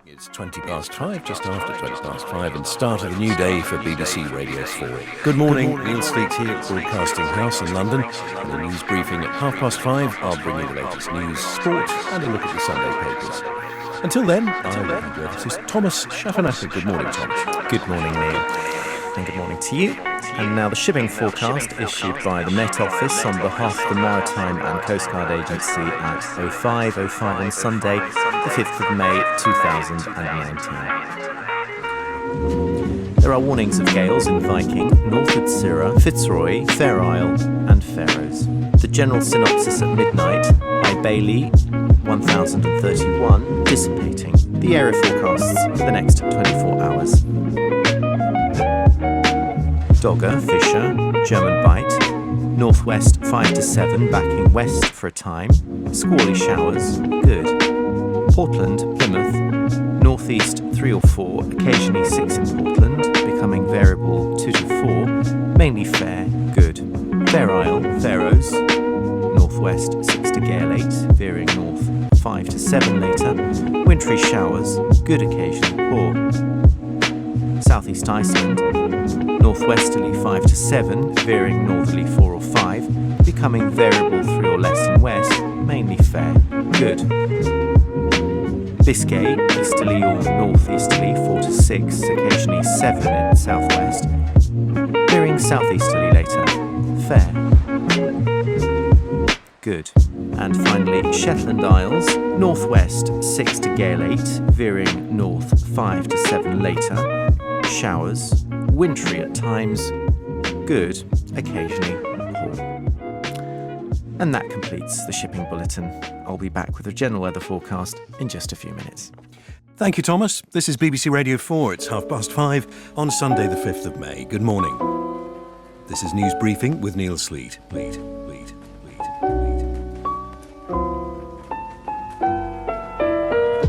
It's 5:20, just after 5:20, and start of a new day for BBC Radio 4. Good morning, Neil Sleat here at Broadcasting House in London. In the news briefing at 5:30, I'll bring you the latest news, sport, and a look at the Sunday papers. Until then, I will hand you over to Tomasz Schafernaker. Good morning, Tomasz. Good morning, Neil. And good morning to you. And now the shipping forecast issued by the Met Office on behalf of the Maritime and Coast Guard Agency at 05:05 on Sunday, the 5th of May 2019. There are warnings of gales in Viking, Northwood Cirra, Fitzroy, Fair Isle and Faroes. The general synopsis at midnight, High Bailey 1031, dissipating. The area forecasts for the next 24 hours. Dogger, Fisher, German Bight, northwest 5 to 7, backing west for a time, squally showers, good. Portland, Plymouth, northeast 3 or 4, occasionally 6 in Portland, becoming variable 2 to 4, mainly fair, good. Fair Isle, Faroes, northwest 6 to gale 8, veering north 5 to 7 later, wintry showers, good occasionally poor. Southeast Iceland, northwesterly 5 to 7, veering northerly 4 or 5, becoming variable 3 or less in west, mainly fair, good. Biscay, easterly or northeasterly 4 to 6, occasionally 7 in southwest, veering southeasterly later, fair, good. And finally, Shetland Isles, northwest 6 to gale 8, veering north 5 to 7 later, showers, wintry at times, good, occasionally poor. And that completes the shipping bulletin. I'll be back with a general weather forecast in just a few minutes. Thank you, Thomas. This is BBC Radio 4. It's 5:30 on Sunday, the 5th of May. Good morning. This is News Briefing with Neil Sleat.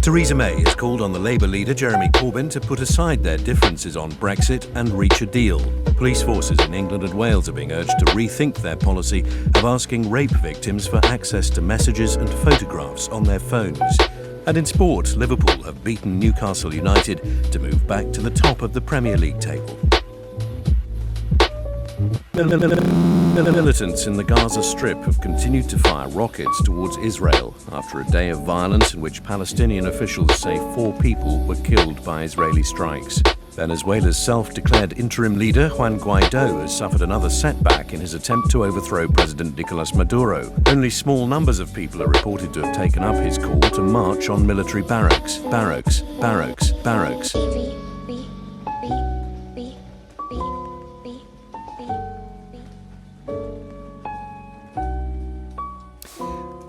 Theresa May has called on the Labour leader Jeremy Corbyn to put aside their differences on Brexit and reach a deal. Police forces in England and Wales are being urged to rethink their policy of asking rape victims for access to messages and photographs on their phones. And in sport, Liverpool have beaten Newcastle United to move back to the top of the Premier League table. Militants in the Gaza Strip have continued to fire rockets towards Israel after a day of violence in which Palestinian officials say 4 people were killed by Israeli strikes. Venezuela's self-declared interim leader, Juan Guaido, has suffered another setback in his attempt to overthrow President Nicolas Maduro. Only small numbers of people are reported to have taken up his call to march on military barracks.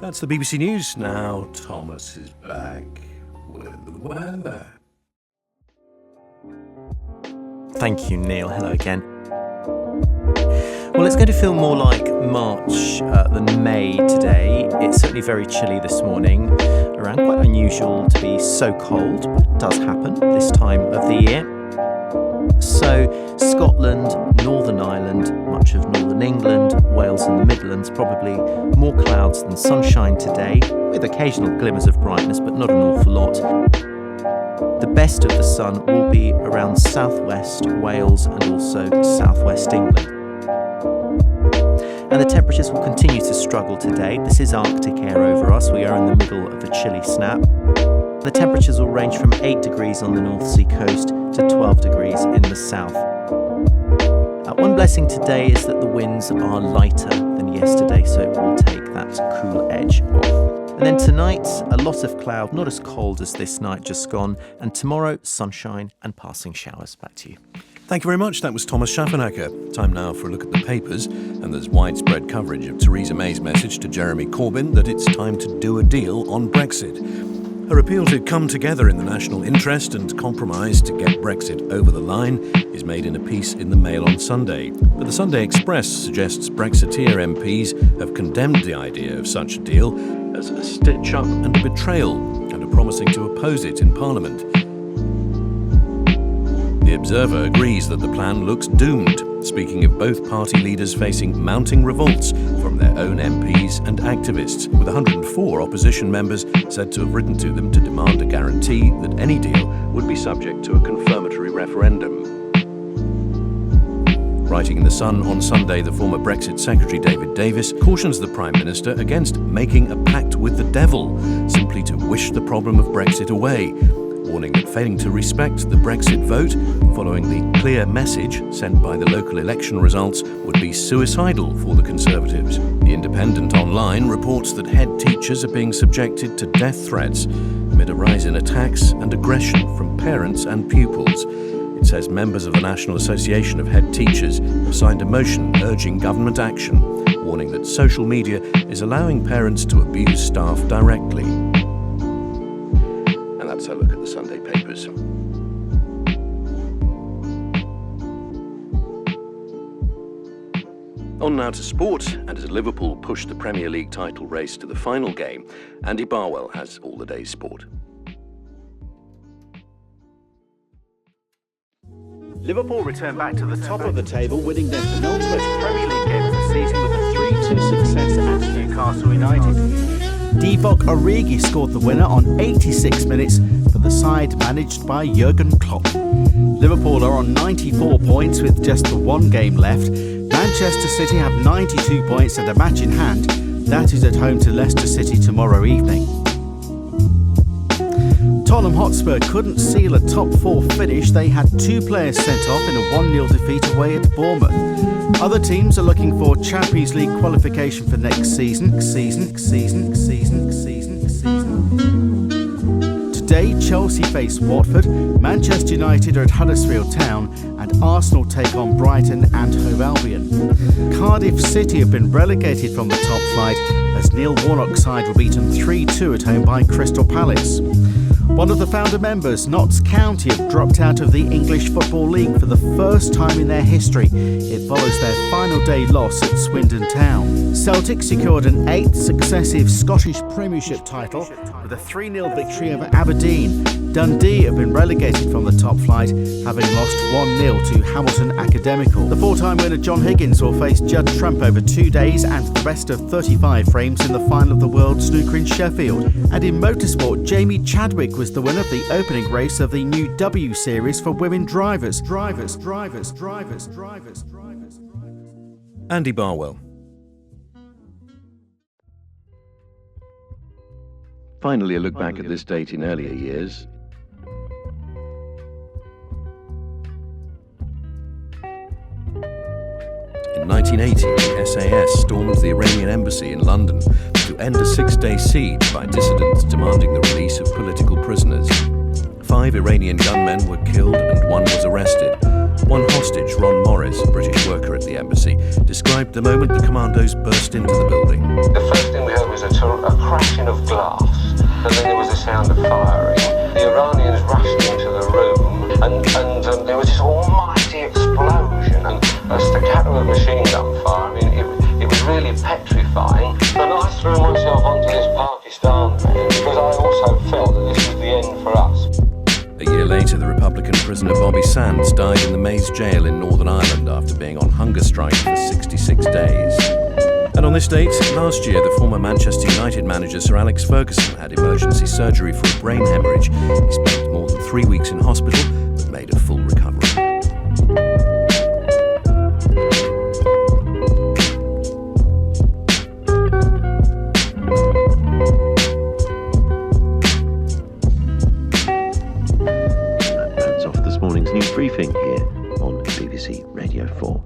That's the BBC News. Now Thomas is back with the weather. Thank you, Neil. Hello again. Well, it's going to feel more like March than May today. It's certainly very chilly this morning. Around quite unusual to be so cold, but it does happen this time of the year. So, Scotland, Northern Ireland, much of Northern England, Wales and the Midlands, probably more clouds than sunshine today, with occasional glimmers of brightness, but not an awful lot. The best of the sun will be around southwest Wales and also southwest England. And the temperatures will continue to struggle today. This is Arctic air over us. We are in the middle of a chilly snap. The temperatures will range from 8 degrees on the North Sea coast to 12 degrees in the south. One blessing today is that the winds are lighter than yesterday, so it will take that cool edge off. And then tonight, a lot of cloud, not as cold as this night just gone, and tomorrow, sunshine and passing showers. Back to you. Thank you very much. That was Tomasz Schafernaker. Time now for a look at the papers, and there's widespread coverage of Theresa May's message to Jeremy Corbyn that it's time to do a deal on Brexit. Her appeal to come together in the national interest and compromise to get Brexit over the line is made in a piece in the Mail on Sunday. But the Sunday Express suggests Brexiteer MPs have condemned the idea of such a deal as a stitch-up and a betrayal and are promising to oppose it in Parliament. The Observer agrees that the plan looks doomed. speaking of both party leaders facing mounting revolts from their own MPs and activists, with 104 opposition members said to have written to them to demand a guarantee that any deal would be subject to a confirmatory referendum. Writing in The Sun on Sunday, the former Brexit Secretary David Davis cautions the Prime Minister against making a pact with the devil simply to wish the problem of Brexit away, warning that failing to respect the Brexit vote following the clear message sent by the local election results would be suicidal for the Conservatives. The Independent Online reports that head teachers are being subjected to death threats amid a rise in attacks and aggression from parents and pupils. It says members of the National Association of Head Teachers have signed a motion urging government action, warning that social media is allowing parents to abuse staff directly. And that's a look at the Sunday papers. On now to sport, and as Liverpool push the Premier League title race to the final game, Andy Barwell has all the day's sport. Liverpool return back to the top of the table, winning their penultimate Premier League game of the season with a 3-2 success at Newcastle United. Divock Origi scored the winner on 86 minutes for the side managed by Jurgen Klopp. Liverpool are on 94 points with just the one game left. Manchester City have 92 points and a match in hand. That is at home to Leicester City tomorrow evening. Tottenham Hotspur couldn't seal a top four finish. They had two players sent off in a 1-0 defeat away at Bournemouth. Other teams are looking for Champions League qualification for next season. Today, Chelsea face Watford, Manchester United are at Huddersfield Town, and Arsenal take on Brighton and Hove Albion. Cardiff City have been relegated from the top flight as Neil Warnock's side were beaten 3-2 at home by Crystal Palace. One of the founder members, Notts County, have dropped out of the English Football League for the first time in their history. It follows their final day loss at Swindon Town. Celtic secured an 8th successive Scottish Premiership title with a 3-0 victory over Aberdeen. Dundee have been relegated from the top flight, having lost 1-0 to Hamilton Academical. The four-time winner John Higgins will face Judd Trump over 2 days and the best of 35 frames in the final of the World Snooker in Sheffield. And in motorsport, Jamie Chadwick was the winner of the opening race of the new W Series for women drivers. Andy Barwell. Finally, a look back at this date in earlier years. In 1980, the SAS stormed the Iranian embassy in London to end a 6-day siege by dissidents demanding the release of political prisoners. 5 Iranian gunmen were killed and 1 was arrested. One hostage, Ron Morris, a British worker at the embassy, described the moment the commandos burst into the building. The first thing we heard was a crashing of glass, and then there was a sound of firing. The Iranians rushed into the room, and there was this almighty explosion and a staccato of machine gun fire. I mean, it was really petrifying. And I threw myself onto this Pakistan man because I also felt that this was the end for us. A year later, the Republican prisoner Bobby Sands died in the Maze jail in Northern Ireland after being on hunger strike for 66 days. And on this date, last year, the former Manchester United manager Sir Alex Ferguson had emergency surgery for a brain hemorrhage. He spent more than 3 weeks in hospital, but made a full recovery. That's off this morning's news briefing here on BBC Radio 4.